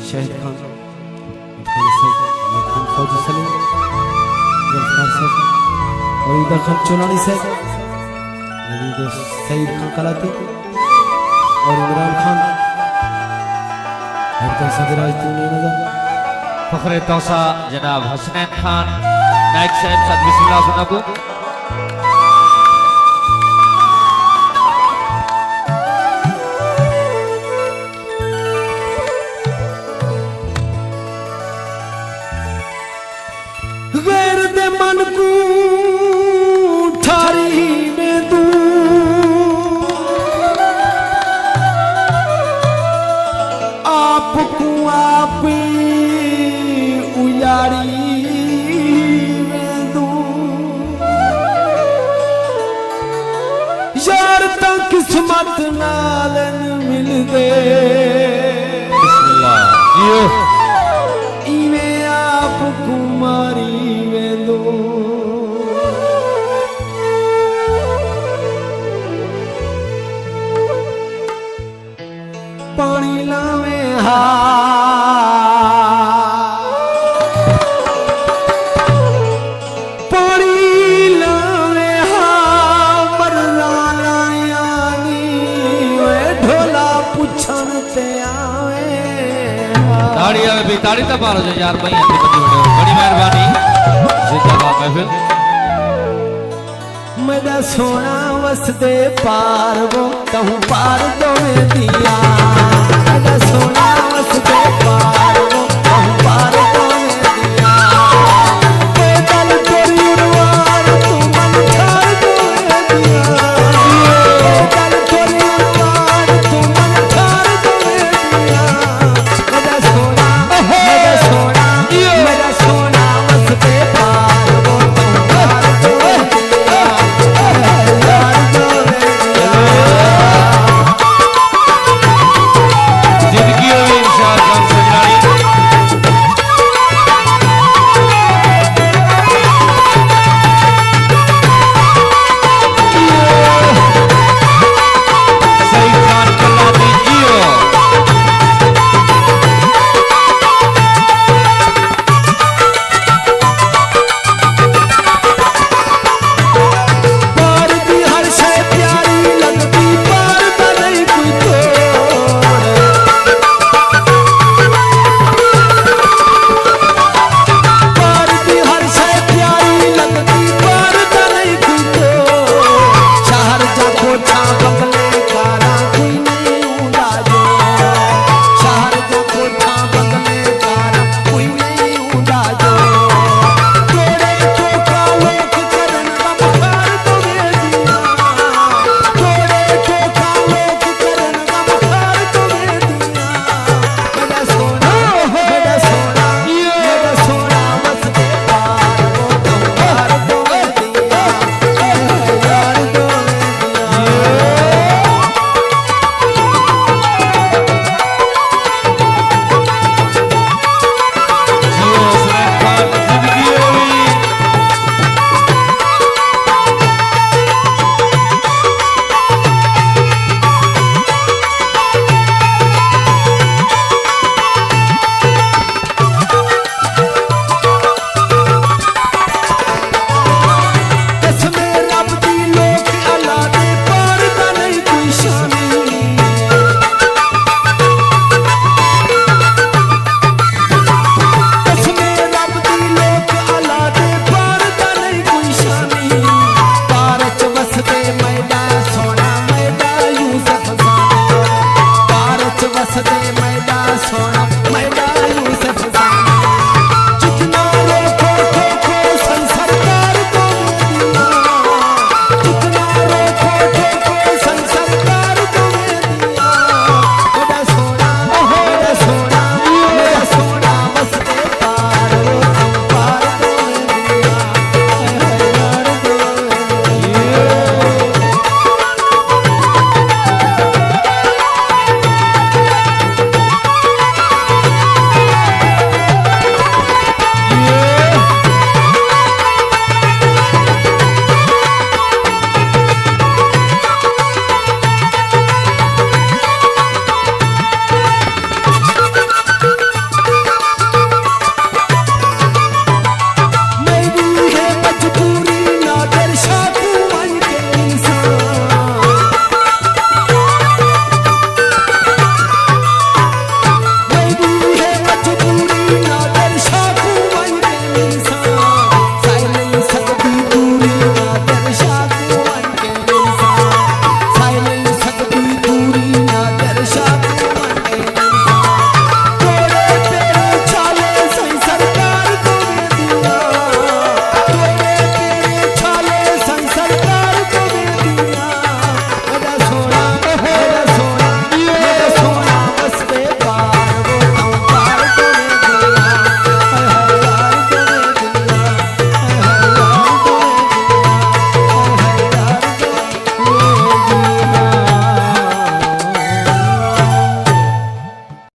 शाहिद खान फौजी सलीम और इधर खान चुनानी साहब सईद खान कलाती और इमरान खान फखरे तौसा जनाब हसनैन खान नायक साहब साथ बिस्मिल्लाह सुनाबो गैर दे मन को ठारी में तू आपको आप उयारी में तू यार ता किस्मत नाल मिल दे बिस्मिल्लाह जियो इवे आप कुमारी में दो पानी लावे हा पानी लावे हा मरना लायानी वे ढोला पुछन ते आवे ताड़ी आवे भी ताड़ी ता पारो जो यार भाई अंती बंदी वीडियो बड़ी मेहरबानी जिंदाबाद महफिल मेरा सोना वसदे पार वो कहूँ पार दो में दिया मेरा सोना वसदे पार